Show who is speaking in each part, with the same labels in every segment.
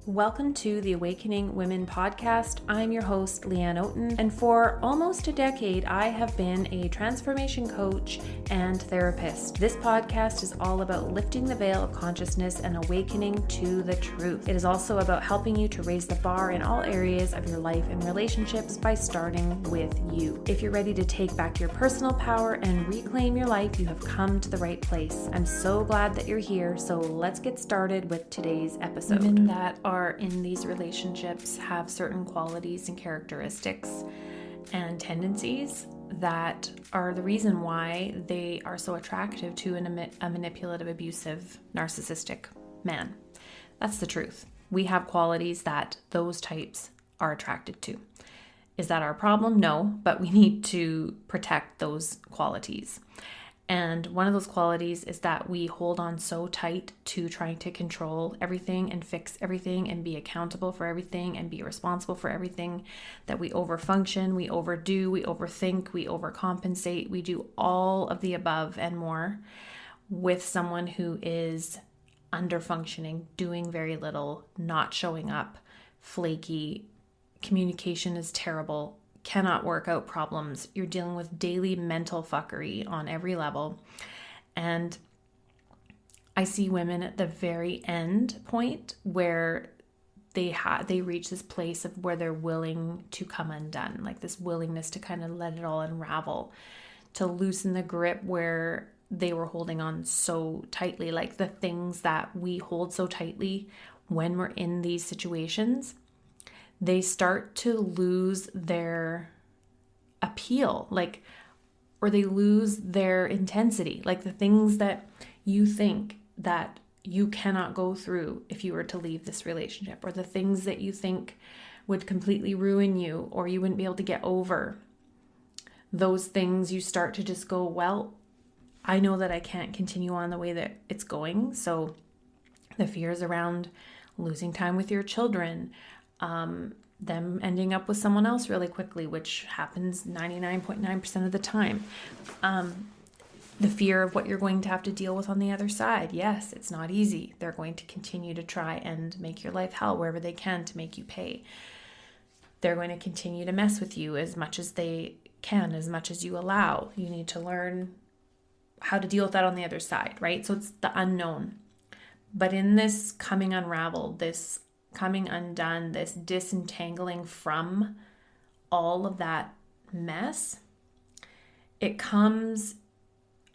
Speaker 1: Welcome to the Awakening Women podcast. I'm your host, Leanne Oaten, and for almost a decade, I have been a transformation coach and therapist. This podcast is all about lifting the veil of consciousness and awakening to the truth. It is also about helping you to raise the bar in all areas of your life and relationships by starting with you. If you're ready to take back your personal power and reclaim your life, you have come to the right place. I'm so glad that you're here, so let's get started with today's episode. Women that are in these relationships have certain qualities and characteristics and tendencies that are the reason why they are so attractive to a manipulative, abusive, narcissistic man. That's the truth. We have qualities that those types are attracted to. Is that our problem? No, but we need to protect those qualities. And one of those qualities is that we hold on so tight to trying to control everything and fix everything and be accountable for everything and be responsible for everything that we overfunction, we overdo, we overthink, we overcompensate, we do all of the above and more with someone who is underfunctioning, doing very little, not showing up, flaky, communication is terrible, cannot work out problems. You're dealing with daily mental fuckery on every level. And I see women at the very end point where they reach this place of where they're willing to come undone, like this willingness to kind of let it all unravel, to loosen the grip where they were holding on so tightly, like the things that we hold so tightly when we're in these situations. They start to lose their appeal, or they lose their intensity, like the things that you think that you cannot go through if you were to leave this relationship, or the things that you think would completely ruin you or you wouldn't be able to get over. Those things you start to just go, well, I know that I can't continue on the way that it's going. So the fears around losing time with your children, them ending up with someone else really quickly, which happens 99.9% of the time. The fear of what you're going to have to deal with on the other side. Yes, it's not easy. They're going to continue to try and make your life hell wherever they can to make you pay. They're going to continue to mess with you as much as they can, as much as you allow. You need to learn how to deal with that on the other side, right? So it's the unknown. But in this coming unraveled, this coming undone, this disentangling from all of that mess, it comes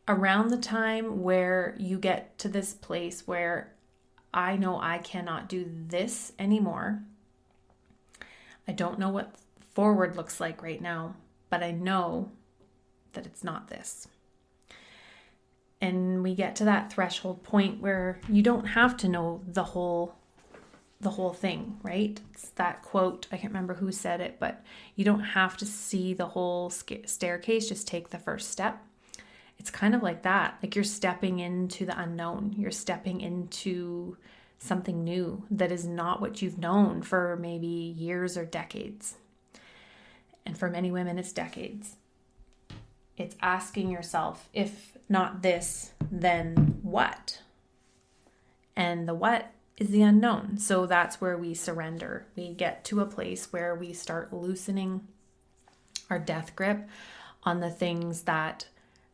Speaker 1: around the time where you get to this place where I know I cannot do this anymore. I don't know what forward looks like right now, but I know that it's not this. And we get to that threshold point where you don't have to know the whole thing, right? It's that quote, I can't remember who said it, but you don't have to see the whole staircase, just take the first step. It's kind of like that. Like you're stepping into the unknown. You're stepping into something new that is not what you've known for maybe years or decades. And for many women, it's decades. It's asking yourself, if not this, then what? And the what is the unknown. So that's where we surrender. We get to a place where we start loosening our death grip on the things that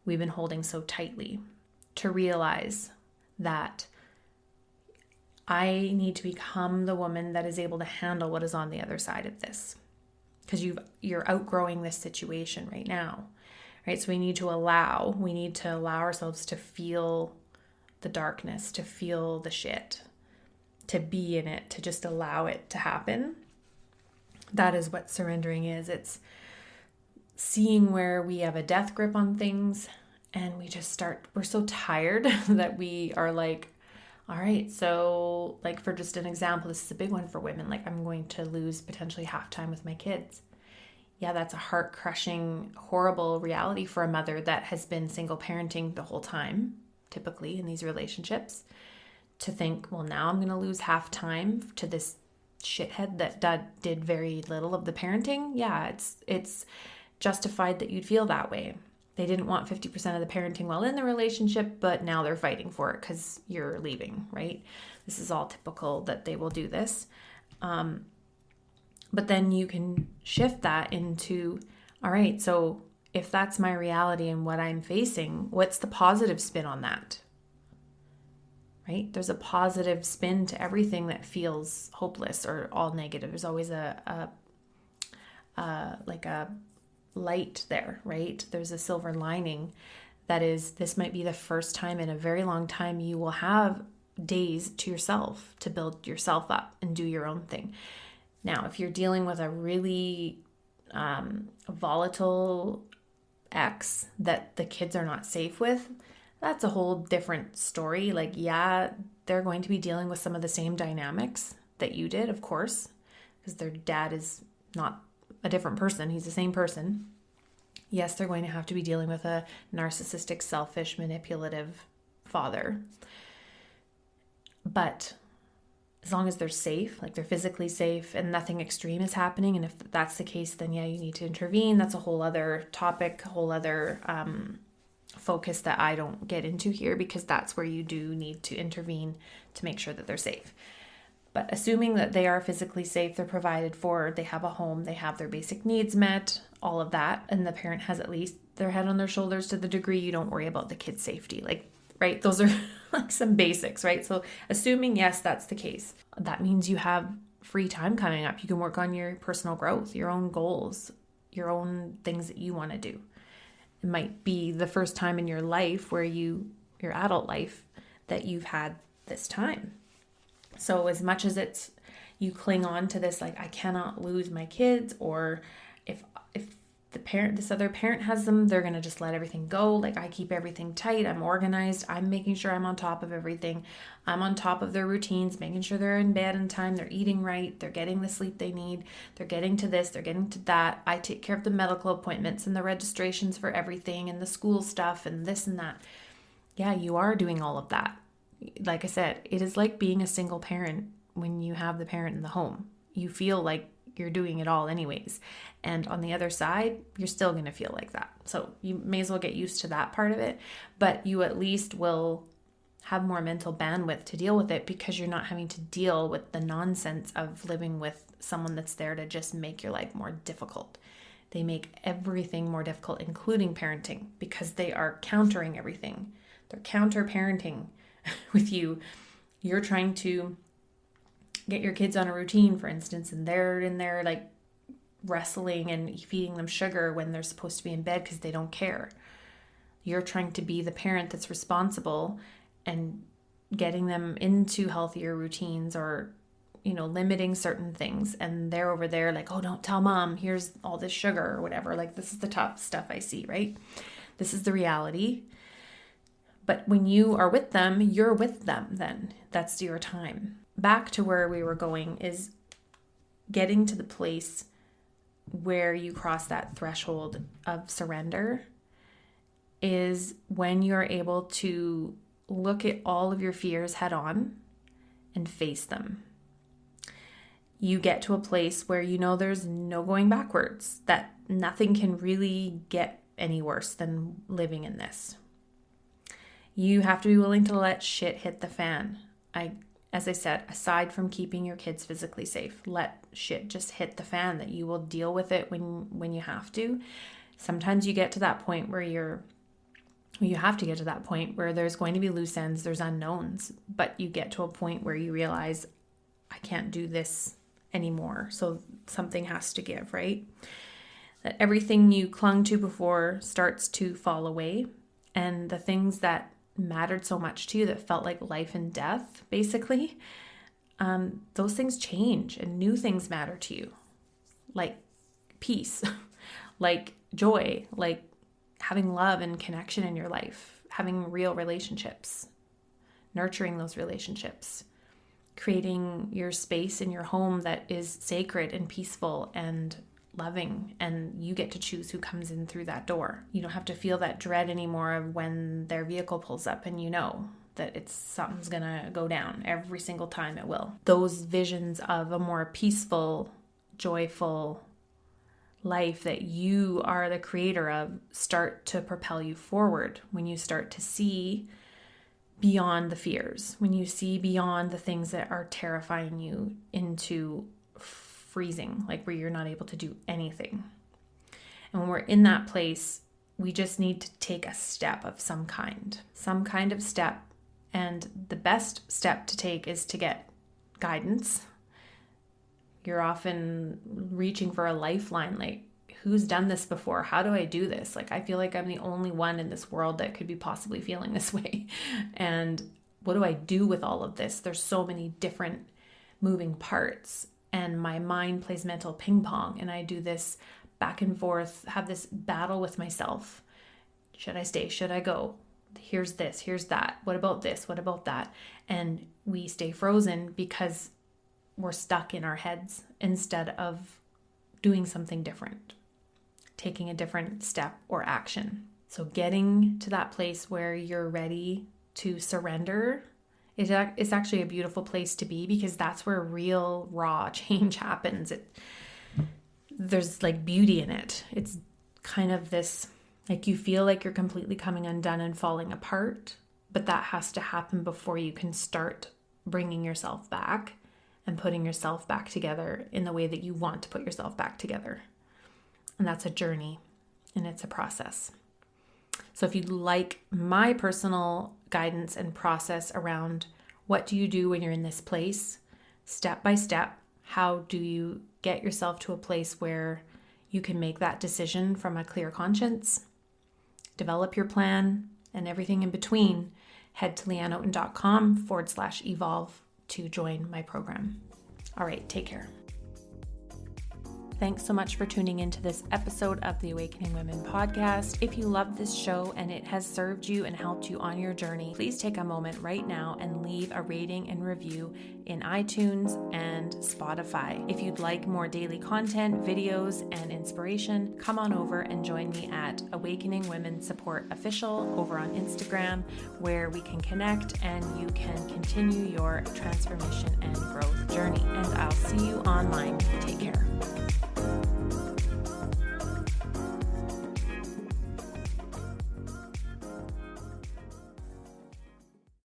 Speaker 1: we've been holding so tightly, to realize that I need to become the woman that is able to handle what is on the other side of this, because you're outgrowing this situation right now, right? So we need to allow ourselves to feel the darkness, to feel the shit, to be in it, to just allow it to happen. That is what surrendering is. It's seeing where we have a death grip on things and we're so tired that we are like, all right, so like for just an example, this is a big one for women. Like I'm going to lose potentially half time with my kids. Yeah, that's a heart-crushing, horrible reality for a mother that has been single parenting the whole time, typically in these relationships. To think, well, now I'm going to lose half time to this shithead that did very little of the parenting. Yeah, it's justified that you'd feel that way, They didn't want 50% of the parenting while in the relationship, but now they're fighting for it because you're leaving, right? This is all typical that they will do this. But then you can shift that into, all right, so if that's my reality and what I'm facing, what's the positive spin on that? Right? There's a positive spin to everything that feels hopeless or all negative. There's always a light there, right? There's a silver lining that is, this might be the first time in a very long time you will have days to yourself to build yourself up and do your own thing. Now, if you're dealing with a really volatile ex that the kids are not safe with, that's a whole different story. Like, yeah, they're going to be dealing with some of the same dynamics that you did, of course, because their dad is not a different person. He's the same person. Yes, they're going to have to be dealing with a narcissistic, selfish, manipulative father. But as long as they're safe, like they're physically safe and nothing extreme is happening, and if that's the case, then yeah, you need to intervene. That's a whole other topic, whole other focus that I don't get into here, because that's where you do need to intervene to make sure that they're safe. But assuming that they are physically safe, they're provided for, they have a home, they have their basic needs met, all of that, and the parent has at least their head on their shoulders to the degree you don't worry about the kid's safety. Like, right? Those are like some basics, right? So assuming, yes, that's the case, that means you have free time coming up. You can work on your personal growth, your own goals, your own things that you want to do. It might be the first time in your life where your adult life, that you've had this time. So as much as it's, you cling on to this, like, I cannot lose my kids, or if this other parent has them, they're going to just let everything go. Like, I keep everything tight. I'm organized. I'm making sure I'm on top of everything. I'm on top of their routines, making sure they're in bed in time. They're eating right. They're getting the sleep they need. They're getting to this. They're getting to that. I take care of the medical appointments and the registrations for everything and the school stuff and this and that. Yeah, you are doing all of that. Like I said, it is like being a single parent when you have the parent in the home. You feel like you're doing it all anyways. And on the other side, you're still going to feel like that. So you may as well get used to that part of it, but you at least will have more mental bandwidth to deal with it, because you're not having to deal with the nonsense of living with someone that's there to just make your life more difficult. They make everything more difficult, including parenting, because they are countering everything. They're counter-parenting with you. You're trying to get your kids on a routine, for instance, and they're in there like wrestling and feeding them sugar when they're supposed to be in bed because they don't care. You're trying to be the parent that's responsible and getting them into healthier routines, or, limiting certain things. And they're over there like, oh, don't tell mom, here's all this sugar or whatever. Like, this is the tough stuff I see, right? This is the reality. But when you are with them, you're with them then. That's your time. Back to where we were going is getting to the place where you cross that threshold of surrender is when you're able to look at all of your fears head on and face them. You get to a place where there's no going backwards, that nothing can really get any worse than living in this. You have to be willing to let shit hit the fan. As I said, aside from keeping your kids physically safe, let shit just hit the fan, that you will deal with it when you have to. Sometimes you get to that point where you have to get to that point where there's going to be loose ends, there's unknowns, but you get to a point where you realize, I can't do this anymore. So something has to give, right? That everything you clung to before starts to fall away, and the things that mattered so much to you, that felt like life and death, basically, those things change and new things matter to you, like peace, like joy, like having love and connection in your life, having real relationships, nurturing those relationships, creating your space in your home that is sacred and peaceful and loving, and you get to choose who comes in through that door. You don't have to feel that dread anymore of when their vehicle pulls up and that something's gonna go down every single time. It will. Those visions of a more peaceful, joyful life that you are the creator of start to propel you forward, when you start to see beyond the fears, when you see beyond the things that are terrifying you into freezing, like where you're not able to do anything. And when we're in that place, we just need to take a step of some kind of step. And the best step to take is to get guidance. You're often reaching for a lifeline, like, who's done this before? How do I do this? Like, I feel like I'm the only one in this world that could be possibly feeling this way. And what do I do with all of this? There's so many different moving parts, and my mind plays mental ping pong, and I do this back and forth, have this battle with myself. Should I stay? Should I go? Here's this, here's that. What about this? What about that? And we stay frozen because we're stuck in our heads instead of doing something different, taking a different step or action. So getting to that place where you're ready to surrender is actually a beautiful place to be, because that's where real raw change happens. There's like beauty in it. It's kind of this, like, you feel like you're completely coming undone and falling apart, but that has to happen before you can start bringing yourself back and putting yourself back together in the way that you want to put yourself back together. And that's a journey, and it's a process. So if you'd like my personal guidance and process around what do you do when you're in this place, step by step, how do you get yourself to a place where you can make that decision from a clear conscience, develop your plan, and everything in between, head to Leanneouten.com/evolve to join my program. All right, take care. Thanks so much for tuning into this episode of the Awakening Women podcast. If you love this show and it has served you and helped you on your journey, please take a moment right now and leave a rating and review in iTunes and Spotify. If you'd like more daily content, videos, and inspiration, come on over and join me at Awakening Women Support Official over on Instagram, where we can connect and you can continue your transformation and growth journey. And I'll see you online. Take care.